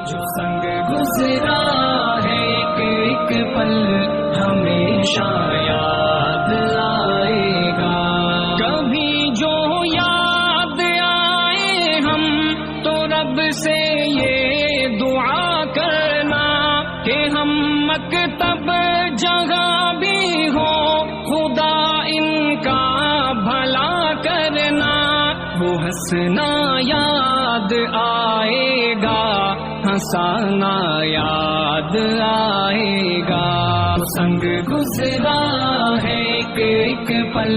جو سنگ گزرا ہے ایک ایک پل ہمیشہ یاد آئے گا. کبھی جو یاد آئے ہم تو رب سے یہ دعا کرنا کہ ہم مکتب جگہ بھی ہو خدا ان کا بھلا کرنا. وہ ہنسنا یاد آئے گا ہنسانا یاد آئے گا. سنگ گزرا ہے ایک ایک پل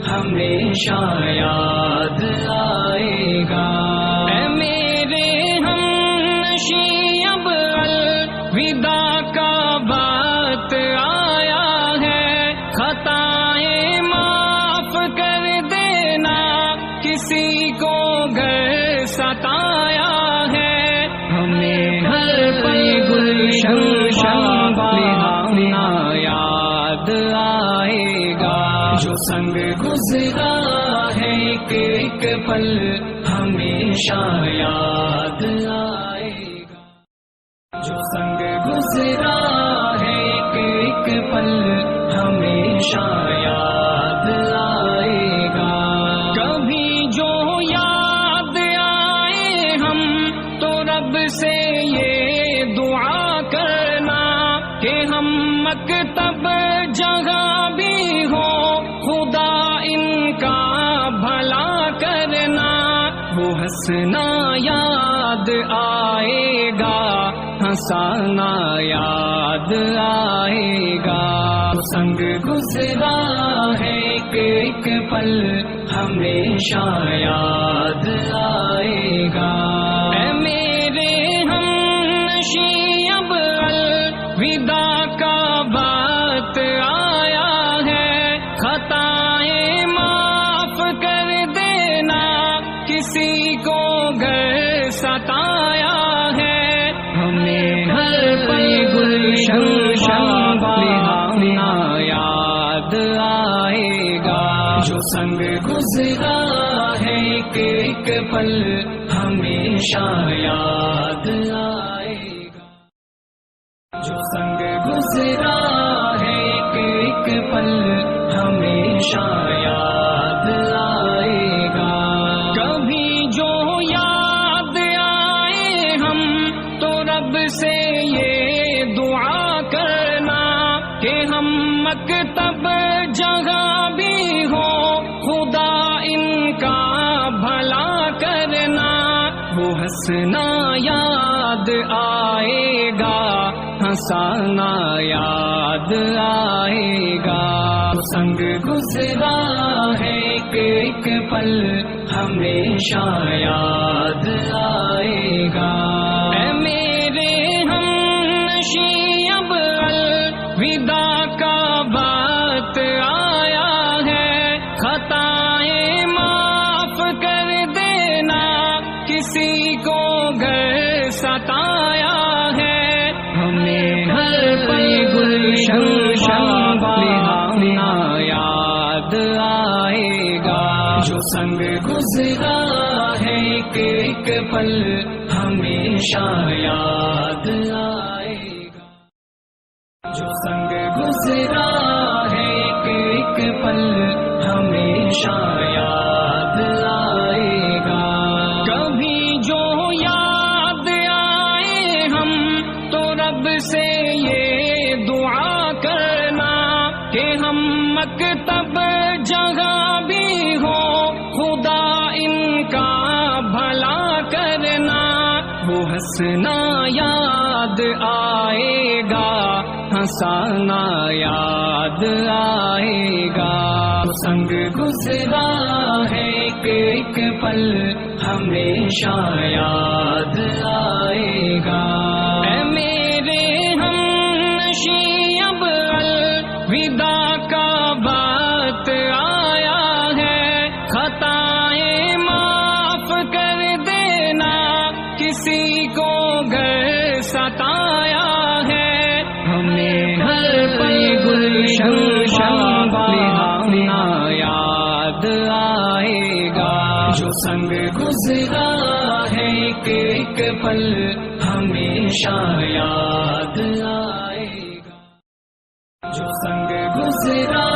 ہمیشہ یاد آئے گا. اے میرے ہم نشیں اب الوداع کا وقت آیا ہے. خطائیں معاف کر دینا کسی کو گر ستایا ہے. ہمیں ہر پل گلشن بہانا یاد آئے گا. جو سنگ گزرا ہے ایک ایک پل ہمیشہ یاد آئے گا. جو سنگ گزرا ہے ایک ایک پل ہمیشہ یاد آئے گا. کبھی جو یاد آئے ہم تو رب سے یہ دعا کرنا کہ ہم مکتب جگہ بھی ہو خدا ان کا بھلا کرنا. وہ ہنسنا یاد آئے گا ہنسانا یاد آئے گا. سنگ گزرا ہے ایک ایک پل ہمیشہ یاد آئے گا. اے میرے ہم نشیں اب الوداع کا وقت آیا ہے. خطائیں معاف کر دینا کسی کو گر ستایا ہے. ہمیں ہر پل گلشن بہانا یاد آئے گا. جو سنگ گزرا ہے ایک ایک پل ہمیشہ یاد آئے گا. جو سنگ گزرا ہے ایک ایک پل ہمیشہ یاد آئے گا. کبھی جو یاد آئے ہم تو رب سے یہ دعا کرنا کہ ہم مکتب جگہ بھی ہو خدا ان کا بھلا کرنا. وہ ہنسنا یاد آئے گا ہنسانا یاد آئے گا. سنگ گزرا ہے ایک ایک پل ہمیشہ یاد آئے گا. اے میرے ہم نشیں اب الوداع کا وقت آیا ہے. خطائیں معاف کر دینا کسی کو گر ستایا ہے. ہمیں ہر پل گلشن بہانا یاد آئے گا. جو سنگ گزرا ہے ایک ایک پل ہمیشہ یاد آئے گا. جو سنگ گزرا ہے ایک ایک پل ہمیشہ یاد آئے گا. کبھی جو یاد آئے ہم تو رب سے یہ دعا کرنا کہ ہم مکتب جگہ بھی ہو خدا ان کا بھلا کرنا. وہ ہنسنا یاد آئے گا ہنسانا یاد آئے گا. سنگ گزرا ہے ایک ایک پل ہمیشہ یاد آئے گا. اے میرے ہم نشیں اب الوداع کا وقت آیا ہے. خطائیں معاف کر دینا کسی کو گر ستایا ہے. ہمیں ہر پل گلشن بہانا یاد آئے گا. جو سنگ گزرا ہے ایک ایک پل ہمیشہ یاد آئے گا. جو سنگ گزرا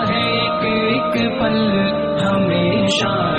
ہے ایک ایک پل ہمیشہ